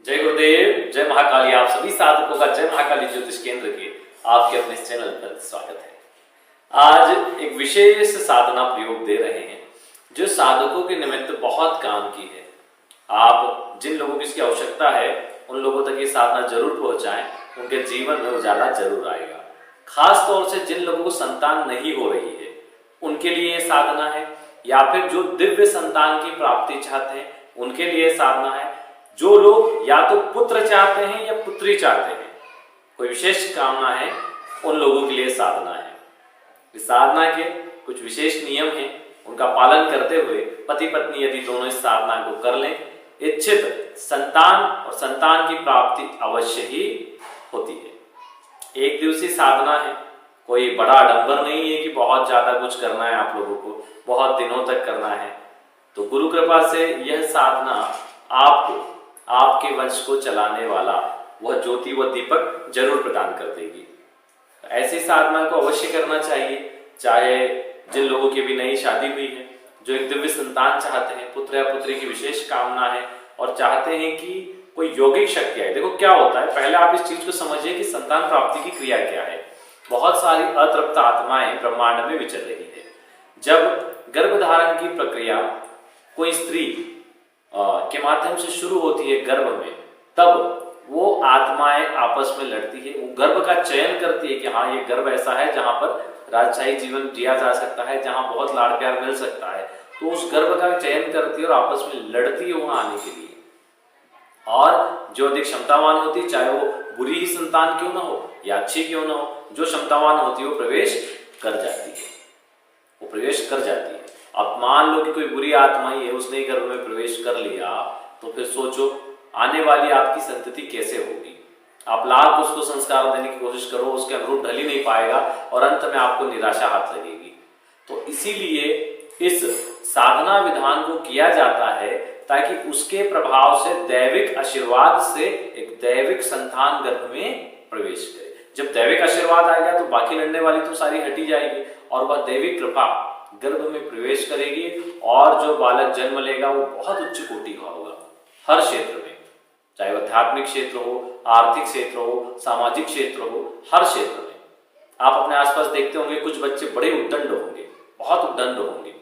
जय गुरुदेव, जय महाकाली। आप सभी साधकों का जय महाकाली ज्योतिष केंद्र के आपके अपने इस चैनल पर स्वागत है। आज एक विशेष साधना प्रयोग दे रहे हैं जो साधकों के निमित्त बहुत काम की है। आप जिन लोगों की इसकी आवश्यकता है उन लोगों तक ये साधना जरूर पहुंचाएं, उनके जीवन में उजाला जरूर आएगा। खास तौर से जिन लोगों को संतान नहीं हो रही है उनके लिए ये साधना है, या फिर जो दिव्य संतान की प्राप्ति चाहते हैं उनके लिए साधना है। जो लोग या तो पुत्र चाहते हैं या पुत्री चाहते हैं, कोई विशेष कामना है, उन लोगों के लिए साधना है। इस साधना के कुछ विशेष नियम हैं, उनका पालन करते हुए पति पत्नी यदि दोनों इस साधना को कर लें, इच्छित संतान और संतान की प्राप्ति अवश्य ही होती है। एक दिवसीय साधना है, कोई बड़ा आडंबर नहीं है कि बहुत ज्यादा कुछ करना है, आप लोगों को बहुत दिनों तक करना है। तो गुरु कृपा से यह साधना आपको आपके वंश को चलाने वाला वह ज्योति व दीपक जरूर प्रदान कर देगी। ऐसी साधना को अवश्य करना चाहिए, चाहे जिन लोगों की भी नई शादी हुई है, जो एक दिव्य संतान चाहते हैं, पुत्र या पुत्री की विशेष कामना है और चाहते हैं कि कोई यौगिक शक्ति आए। देखो क्या होता है, पहले आप इस चीज को समझिए कि संतान प्राप्ति की क्रिया क्या है। बहुत सारी अतृप्त आत्माएं ब्रह्मांड में विचर रही है। जब गर्भधारण की प्रक्रिया कोई स्त्री के माध्यम से शुरू होती है गर्भ में, तब वो आत्माएं आपस में लड़ती है, वो गर्भ का चयन करती है कि हाँ ये गर्भ ऐसा है जहां पर राजशाही जीवन जिया जा सकता है, जहां बहुत लाड़ प्यार मिल सकता है। तो उस गर्भ का चयन करती है और आपस में लड़ती है वहां आने के लिए। और जो अधिक क्षमतावान होती है, चाहे वो बुरी ही संतान क्यों ना हो या अच्छी क्यों ना हो, जो क्षमतावान होती है वो प्रवेश कर जाती है, वो प्रवेश कर जाती है। अब मान लो कि कोई बुरी आत्मा ही है, उसने गर्भ में प्रवेश कर लिया, तो फिर सोचो आने वाली आपकी संतति कैसे होगी। आप लाख उसको संस्कार देने की कोशिश करो, उसके अनुरूप ढल ही नहीं पाएगा और अंत में आपको निराशा हाथ लगेगी। तो इसीलिए इस साधना विधान को किया जाता है ताकि उसके प्रभाव से दैविक आशीर्वाद से एक दैविक संतान गर्भ में प्रवेश करे। जब दैविक आशीर्वाद आएगा तो बाकी लड़ने वाली तो सारी हटी जाएगी और वह दैविक कृपा गर्भ में प्रवेश करेगी और जो बालक जन्म लेगा वो बहुत उच्च कोटि का होगा। हर क्षेत्र में, चाहे वह आध्यात्मिक क्षेत्र हो, आर्थिक क्षेत्र हो, सामाजिक क्षेत्र हो, हर क्षेत्र में आप अपने आसपास देखते होंगे कुछ बच्चे बड़े उद्दंड होंगे, बहुत उद्दंड होंगे।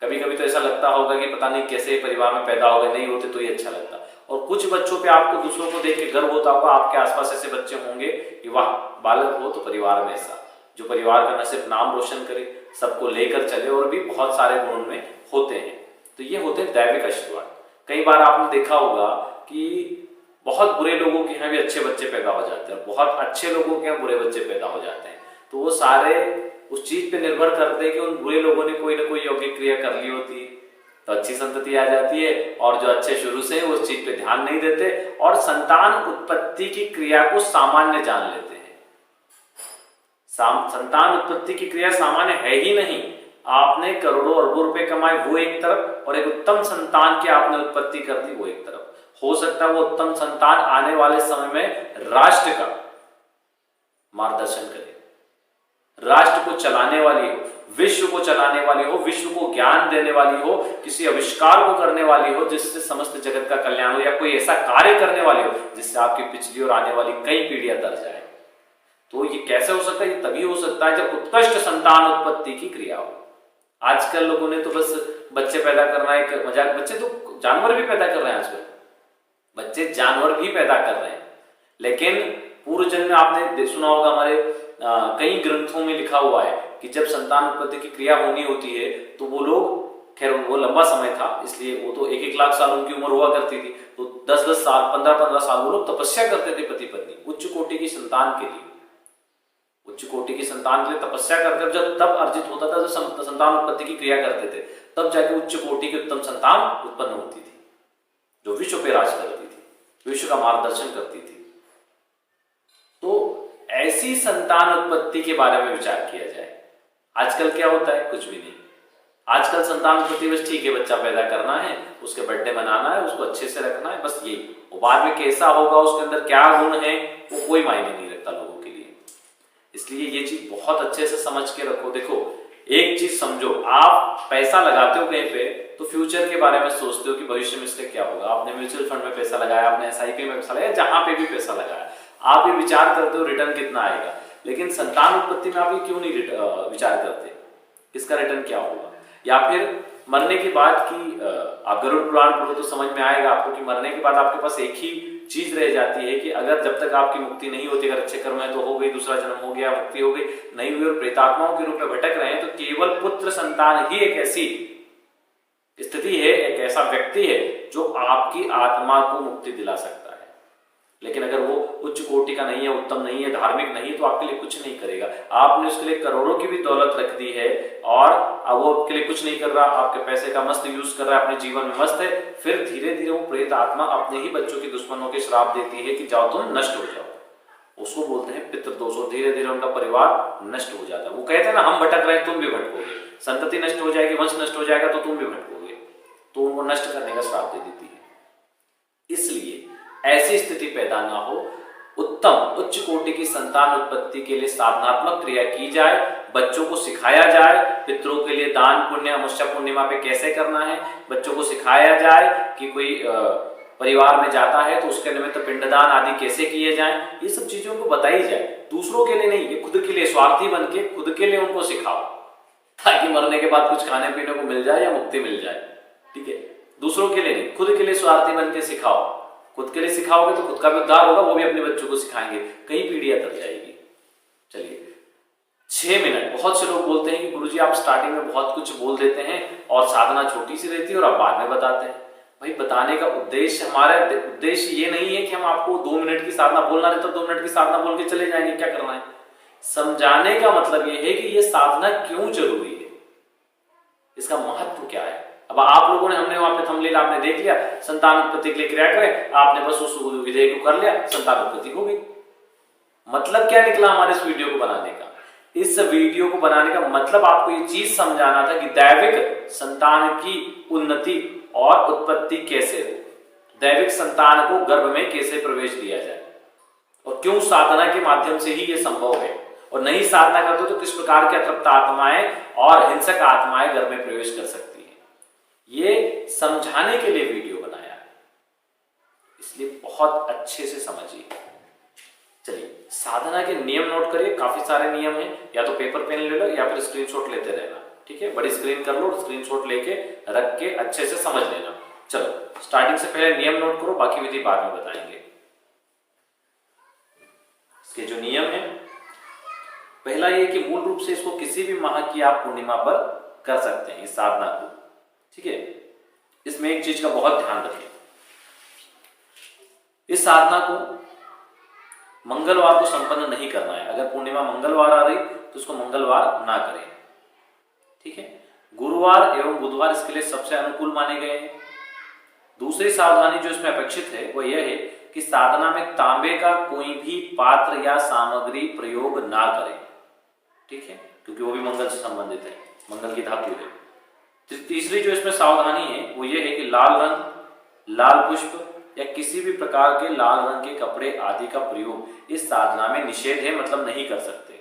कभी कभी तो ऐसा लगता होगा कि पता नहीं कैसे परिवार में पैदा हो गए, नहीं होते तो ये अच्छा लगता। और कुछ बच्चों पे आपको दूसरों को देख के गर्व होता होगा, आपके आसपास ऐसे बच्चे होंगे कि वाह बालक हो तो परिवार में ऐसा, जो परिवार का न सिर्फ नाम रोशन करे, सबको लेकर चले और भी बहुत सारे गुण में होते हैं। तो ये होते हैं दैविक आशीर्वाद। कई बार आपने देखा होगा कि बहुत बुरे लोगों के यहाँ भी अच्छे बच्चे पैदा हो जाते हैं, बहुत अच्छे लोगों के यहाँ बुरे बच्चे पैदा हो जाते हैं। तो वो सारे उस चीज पे निर्भर करते हैं कि उन बुरे लोगों ने कोई ना कोई यौगिक क्रिया कर ली होती है, तो अच्छी संतति आ जाती है। और जो अच्छे शुरू से उस चीज पे ध्यान नहीं देते और संतान उत्पत्ति की क्रिया को सामान्य जान लेते हैं। संतान उत्पत्ति की क्रिया सामान्य है ही नहीं। आपने करोड़ों अरबों रुपए कमाए वो एक तरफ, और एक उत्तम संतान की आपने उत्पत्ति कर दी वो एक तरफ। हो सकता है वो उत्तम संतान आने वाले समय में राष्ट्र का मार्गदर्शन करे, राष्ट्र को चलाने वाली हो, विश्व को चलाने वाली हो, विश्व को ज्ञान देने वाली हो, किसी आविष्कार को करने वाली हो जिससे समस्त जगत का कल्याण हो, या कोई ऐसा कार्य करने वाली हो जिससे आपकी पिछली और आने वाली कई पीढ़ियां तर जाए। तो ये कैसे हो सकता है? ये तभी हो सकता है जब उत्कृष्ट संतान उत्पत्ति की क्रिया हो। आजकल लोगों ने तो बस बच्चे पैदा करना एक मजाक, बच्चे तो जानवर भी पैदा कर रहे हैं आजकल, बच्चे जानवर भी पैदा कर रहे हैं। लेकिन पूर्व जन्म में आपने सुना होगा, हमारे कई ग्रंथों में लिखा हुआ है कि जब संतान उत्पत्ति की क्रिया होनी होती है तो वो लोग, खैर वो लंबा समय था इसलिए वो तो 1-1 लाख साल उनकी उम्र हुआ करती थी, तो 10-10 साल 15-15 साल वो लोग तपस्या करते थे पति पत्नी, उच्च कोटि की संतान के लिए, उच्च कोटि की संतान के लिए तपस्या करते। जब तब अर्जित होता था, जब संतान उत्पत्ति की क्रिया करते थे, तब जाके उच्च कोटि की उत्तम संतान उत्पन्न होती थी जो विश्व पे राज करती थी, विश्व का मार्गदर्शन करती थी। तो ऐसी संतान उत्पत्ति के बारे में विचार किया जाए। आजकल क्या होता है? कुछ भी नहीं। आजकल संतान उत्पत्ति बस ठीक है, बच्चा पैदा करना है, उसके बर्थडे मनाना है, उसको अच्छे से रखना है, बस यही। वो बाद में कैसा होगा, उसके अंदर क्या गुण है, वो कोई मायने नहीं रखता लोगों के लिए। इसलिए ये चीज बहुत अच्छे से समझ के रखो। देखो एक चीज समझो, आप पैसा लगाते हो कहीं पे तो फ्यूचर के बारे में सोचते हो कि भविष्य में इसका क्या होगा। आपने म्यूचुअल फंड में पैसा लगाया, आपने एसआईपी में पैसा लगाया, जहां पे भी पैसा लगाया, आप ये विचार करते हो रिटर्न कितना आएगा। लेकिन संतान उत्पत्ति में आप ये क्यों नहीं विचार करते इसका रिटर्न क्या होगा। या फिर मरने के बाद की आप गरुड़ पुराण पढ़ो तो समझ में आएगा आपको कि मरने के बाद आपके पास एक ही चीज रह जाती है कि अगर जब तक आपकी मुक्ति नहीं होती, अगर अच्छे कर्म है तो हो गई, दूसरा जन्म हो गया, मुक्ति हो गई, नहीं हुई और प्रेतात्माओं के रूप में भटक रहे हैं, तो केवल पुत्र संतान ही एक ऐसी स्थिति है, एक ऐसा व्यक्ति है जो आपकी आत्मा को मुक्ति दिला सकता है। लेकिन अगर वो उच्च कोटि का नहीं है, उत्तम नहीं है, धार्मिक नहीं है, तो आपके लिए कुछ नहीं करेगा। आपने उसके लिए करोड़ों की भी दौलत रख दी है और अब वो आपके लिए कुछ नहीं कर रहा, आपके पैसे का मस्त यूज कर रहा है, अपने जीवन में मस्त है, फिर धीरे धीरे वो प्रेत आत्मा अपने ही बच्चों के दुश्मनों के श्राप देती है कि जाओ तुम नष्ट हो जाओ। उसको बोलते हैं पितृदोष, और धीरे धीरे उनका परिवार नष्ट हो जाता है। वो कहते हैं ना, हम भटक रहे हैं तुम भी भटकोगे, संतति नष्ट हो जाएगी, वंश नष्ट हो जाएगा तो तुम भी भटकोगे, तो उनको नष्ट करने का श्राप दे देती है। इसलिए ऐसी स्थिति पैदा ना हो, उत्तम उच्च कोटि की संतान उत्पत्ति के लिए साधनात्मक क्रिया की जाए, बच्चों को सिखाया जाए पितरों के लिए दान पुण्य अमावस्या पूर्णिमा पे कैसे करना है, बच्चों को सिखाया जाए कि कोई परिवार में जाता है तो उसके निमित्त पिंडदान आदि कैसे किए जाएं, ये सब चीजें उनको बताई जाए। दूसरों के लिए नहीं, ये खुद के लिए, स्वार्थी बन के खुद के लिए उनको सिखाओ, ताकि मरने के बाद कुछ खाने पीने को मिल जाए या मुक्ति मिल जाए। ठीक है, दूसरों के लिए नहीं, खुद के लिए स्वार्थी बन के सिखाओ। खुद के लिए सिखाओगे तो खुद का भी उद्धार होगा, वो भी अपने बच्चों को सिखाएंगे, कई पीढ़ियां तक जाएगी। चलिए 6 मिनट, बहुत से लोग बोलते हैं कि गुरुजी आप स्टार्टिंग में बहुत कुछ बोल देते हैं और साधना छोटी सी रहती है और आप बाद में बताते हैं। भाई बताने का उद्देश्य, हमारा उद्देश्य ये नहीं है कि हम आपको 2 मिनट की साधना बोलना रहता, 2 मिनट की साधना बोल के चले जाएंगे, क्या करना है। समझाने का मतलब ये है कि ये साधना क्यों जरूरी है, इसका महत्व क्या है। अब आप लोगों ने, हमने वहां पे थंबनेल आपने देख लिया, संतान उत्पत्ति के लिए क्रिया करें, आपने बस उस विधेय को कर लिया, संतान उत्पत्ति हो गई। मतलब क्या निकला हमारे इस वीडियो को बनाने का? इस वीडियो को बनाने का मतलब आपको ये चीज समझाना था कि दैविक संतान की उन्नति और उत्पत्ति कैसे हो, दैविक संतान को गर्भ में कैसे प्रवेश दिया जाए, और क्यों साधना के माध्यम से ही ये संभव है। और नहीं साधना करते तो किस प्रकार की अतृप्त आत्माएं और हिंसक आत्माएं गर्भ में प्रवेश कर सकती है, ये समझाने के लिए वीडियो बनाया है, इसलिए बहुत अच्छे से समझिए। चलिए साधना के नियम नोट करिए, काफी सारे नियम हैं, या तो पेपर पेन ले लो या फिर स्क्रीनशॉट लेते रहना। ठीक है, बड़ी स्क्रीन कर लो, स्क्रीनशॉट लेके रख के अच्छे से समझ लेना। चलो स्टार्टिंग से पहले नियम नोट करो, बाकी विधि बाद में बताएंगे। इसके जो नियम है, पहला ये कि मूल रूप से इसको किसी भी माह की आप पूर्णिमा पर कर सकते हैं इस साधना को। ठीक है, इसमें एक चीज का बहुत ध्यान रखें, इस साधना को मंगलवार को संपन्न नहीं करना है। अगर पूर्णिमा मंगलवार आ रही तो उसको मंगलवार ना करें। ठीक है, गुरुवार एवं बुधवार इसके लिए सबसे अनुकूल माने गए हैं। दूसरी सावधानी जो इसमें अपेक्षित है वो यह है कि साधना में तांबे का कोई भी पात्र या सामग्री प्रयोग ना करें। ठीक है, क्योंकि वो भी मंगल से संबंधित है, मंगल की धातु है। तीसरी जो इसमें सावधानी है वो ये है कि लाल रंग, लाल पुष्प या किसी भी प्रकार के लाल रंग के कपड़े आदि का प्रयोग इस साधना में निषेध है, मतलब नहीं कर सकते।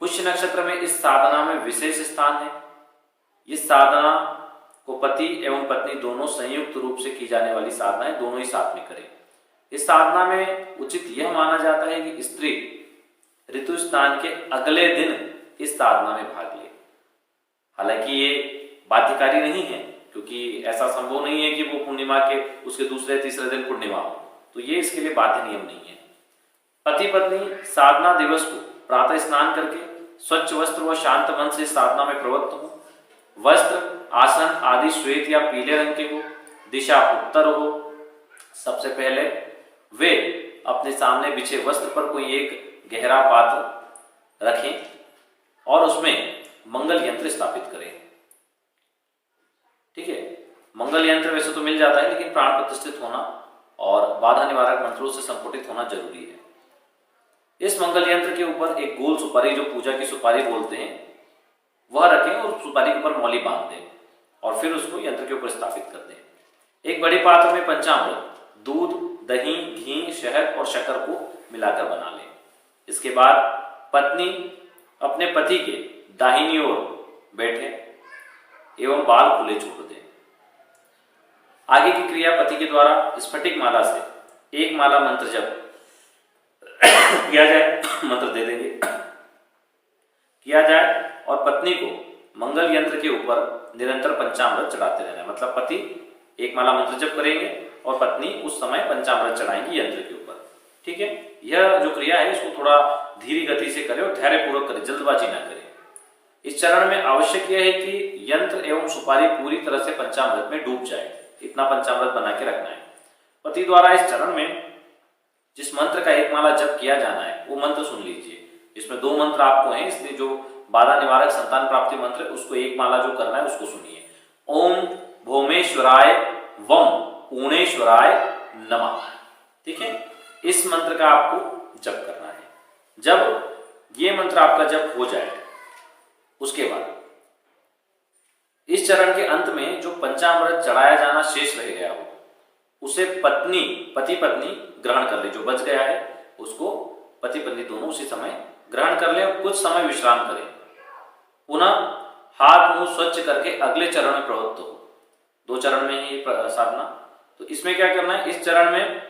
पुष्य नक्षत्र में इस साधना में विशेष स्थान है। इस साधना को पति एवं पत्नी दोनों संयुक्त रूप से की जाने वाली साधना है, दोनों ही साथ में करें। इस साधना में उचित यह माना जाता है कि स्त्री ऋतु स्नान के अगले दिन इस साधना में भाग ले। हालांकि ये बाध्यकारी नहीं है, क्योंकि ऐसा संभव नहीं है कि वो पूर्णिमा के उसके दूसरे तीसरे दिन पूर्णिमा हो, तो ये इसके लिए बाध्य नियम नहीं है। पति पत्नी साधना दिवस को प्रातः स्नान करके स्वच्छ वस्त्र व शांत मन से साधना में प्रवृत्त हो। वस्त्र आसन आदि श्वेत या पीले रंग के हो, दिशा उत्तर हो। सबसे पहले वे अपने सामने बिछे वस्त्र पर कोई एक गहरा पात्र रखें और उसमें मंगल यंत्र स्थापित करें। ठीक है, मंगल यंत्र वैसे तो मिल जाता है, लेकिन प्राण प्रतिष्ठित होना और बाधा निवारक मंत्रों से संपुटित होना जरूरी है। इस मंगल यंत्र के ऊपर एक गोल सुपारी, जो पूजा की सुपारी बोलते हैं, वह रखें और सुपारी के ऊपर मौली बांध दें और फिर उसको यंत्र के ऊपर स्थापित कर दें। एक बड़े पात्र में पंचामृत, दूध, दही, घी, शहद और शक्कर को मिलाकर बना लें। इसके बाद पत्नी अपने पति के दाहिनी ओर बैठे, एवं बाल खुले छोड़ दें। आगे की क्रिया पति के द्वारा स्फटिक माला से एक माला मंत्र जप किया जाए, मंत्र दे देंगे, किया जाए और पत्नी को मंगल यंत्र के ऊपर निरंतर पंचामृत चढ़ाते रहना है। मतलब पति एक माला मंत्र जप करेंगे और पत्नी उस समय पंचामृत चढ़ाएंगी यंत्र के ऊपर। ठीक है, यह जो क्रिया है इसको थोड़ा धीरे गति से करें और धैर्यपूर्वक करें, जल्दबाजी ना करें। इस चरण में आवश्यक यह है कि यंत्र एवं सुपारी पूरी तरह से पंचामृत में डूब जाए, इतना पंचामृत बना के रखना है। पति द्वारा इस चरण में जिस मंत्र का एक माला जप किया जाना है वो मंत्र सुन लीजिए। इसमें 2 मंत्र आपको हैं, इसलिए जो बाधा निवारक संतान प्राप्ति मंत्र उसको एक माला जो करना है उसको सुनिए। ओम भौमेश्वराय वम पूर्णेश्वराय नमः। ठीक है, इस मंत्र का आपको जप करना है। जब ये मंत्र आपका जप हो जाए उसके बाद इस चरण के अंत में जो पंचामृत चढ़ाया जाना शेष रह गया हो उसे पति पत्नी ग्रहण कर ले। जो बच गया है उसको पति पत्नी दोनों उसी समय ग्रहण कर ले और कुछ समय विश्राम करें। पुनः हाथ मुंह स्वच्छ करके अगले चरण में प्रवृत्त हो। 2 चरण में ही साधना। तो इसमें क्या करना है, इस चरण में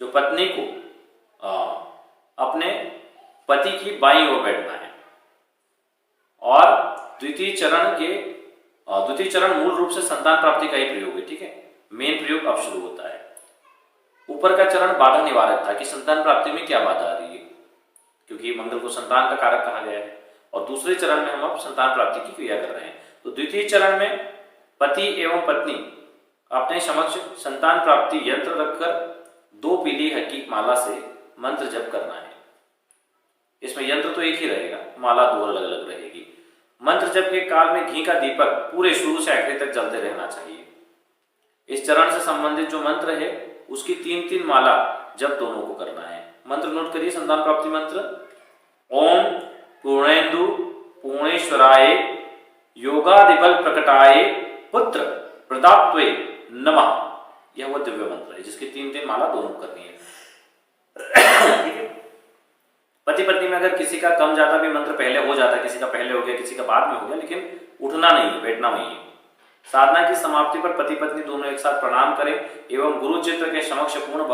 जो पत्नी को अपने पति की बाईं ओर बैठना है और द्वितीय चरण मूल रूप से संतान प्राप्ति का ही प्रयोग है। ठीक है, मेन प्रयोग अब शुरू होता है। ऊपर का चरण बाधा निवारक था कि संतान प्राप्ति में क्या बाधा आ रही है, क्योंकि मंगल को संतान का कारक कहा गया है। और दूसरे चरण में हम अब संतान प्राप्ति की क्रिया कर रहे हैं। तो द्वितीय चरण में पति एवं पत्नी अपने समक्ष संतान प्राप्ति यंत्र रखकर 2 पीली हकीक माला से मंत्र जप करना है। इसमें यंत्र तो एक ही रहेगा, माला 2 अलग अलग रहेगी। मंत्र जप के काल में घी का दीपक पूरे शुरू से आखिरी तक जलते रहना चाहिए। इस चरण से संबंधित जो मंत्र है उसकी 3-3 माला जप दोनों को करना है। मंत्र नोट करिए, संतान प्राप्ति मंत्र। ओम पूर्णेन्दु पूर्णेश्वराय योगादिबल प्रकटाय पुत्र प्रदात्वे नमः। यह वो दिव्य मंत्र है जिसकी 3-3 माला दोनों करनी है। ठीक है, पति पत्नी में अगर किसी का कम ज्यादा भी मंत्र पहले हो जाता है, किसी का पहले हो गया किसी का बाद में हो गया, लेकिन उठना नहीं है, बैठना वही है। साधना की समाप्ति पर पति पत्नी दोनों एक साथ प्रणाम करें एवं गुरु चित्र के समक्ष पूर्ण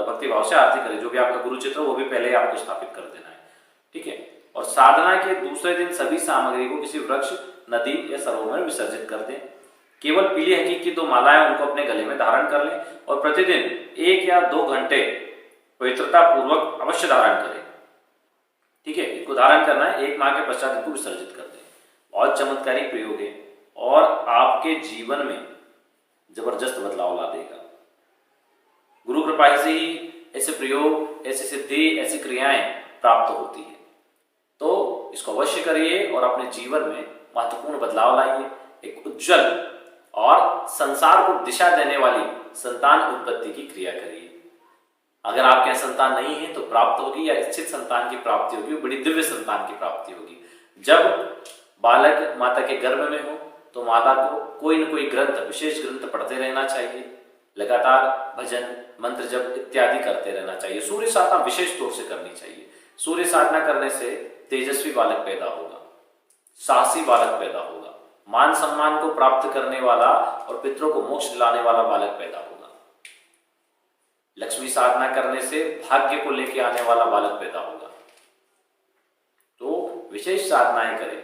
भक्ति भाव से आरती करें। जो भी आपका गुरु चित्र वो भी पहले आपको स्थापित कर देना है। ठीक है, और साधना के दूसरे दिन सभी सामग्री को किसी वृक्ष, नदी या सरोवर में विसर्जित कर दें। केवल पीली हकीक की 2 मालाएं उनको अपने गले में धारण कर लें और प्रतिदिन 1 या 2 घंटे पवित्रता पूर्वक अवश्य धारण करें। ठीक है, इनको धारण करना है, 1 माह के पश्चात इनको विसर्जित कर दें। बहुत चमत्कारिक प्रयोग है और आपके जीवन में जबरदस्त बदलाव ला देगा। गुरु कृपा से ही ऐसे प्रयोग, ऐसी सिद्धि, ऐसी क्रियाएं प्राप्त होती है। तो इसको अवश्य करिए और अपने जीवन में महत्वपूर्ण बदलाव लाइए। एक उज्जवल और संसार को दिशा देने वाली संतान उत्पत्ति की क्रिया करिए। अगर आपके यहाँ संतान नहीं है तो प्राप्त होगी, या इच्छित संतान की प्राप्ति होगी, बड़ी दिव्य संतान की प्राप्ति होगी। जब बालक माता के गर्भ में हो तो माता को कोई न कोई ग्रंथ, विशेष ग्रंथ पढ़ते रहना चाहिए। लगातार भजन, मंत्र जप इत्यादि करते रहना चाहिए। सूर्य साधना विशेष तौर से करनी चाहिए। सूर्य साधना करने से तेजस्वी बालक पैदा होगा, साहसी बालक पैदा होगा, मान सम्मान को प्राप्त करने वाला और पितरों को मोक्ष दिलाने वाला बालक पैदा होगा। लक्ष्मी साधना करने से भाग्य को लेकर आने वाला बालक पैदा होगा। तो विशेष साधनाएं करें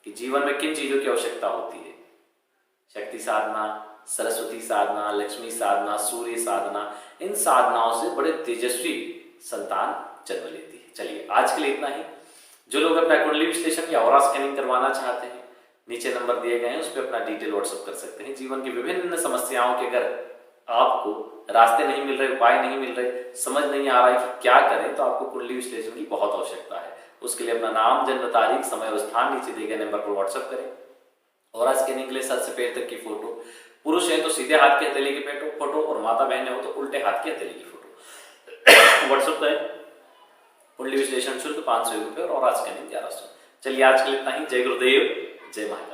कि जीवन में किन चीजों की आवश्यकता होती है। शक्ति साधना, सरस्वती साधना, लक्ष्मी साधना, सूर्य साधना, इन साधनाओं से बड़े तेजस्वी संतान जन्म लेती है। चलिए आज के लिए इतना ही। जो लोग अपना कुंडली विश्लेषण या ऑरा स्कैनिंग करवाना चाहते हैं, नीचे नंबर दिए गए हैं, उस पर अपना डिटेल व्हाट्सएप कर सकते हैं। जीवन की विभिन्न समस्याओं के अगर आपको रास्ते नहीं मिल रहे, उपाय नहीं मिल रहे, समझ नहीं आ रहा है कि क्या करें, तो आपको कुंडली विश्लेषण की बहुत आवश्यकता है। उसके लिए अपना नाम, जन्म तारीख, समय और स्थान नीचे दिए गए नंबर पर व्हाट्सएप करें। और स्कैनिंग के लिए सर से पैर तक की फोटो, पुरुष है तो सीधे हाथ की हथेली की फोटो और माता बहन हो तो उल्टे हाथ की हथेली की फोटो व्हाट्सएप करें। कुंडली विश्लेषण शुल्क 500 रुपये और स्कैनिंग 1100। चलिए आज के लिए इतना ही। जय गुरुदेव, जय महाकाल।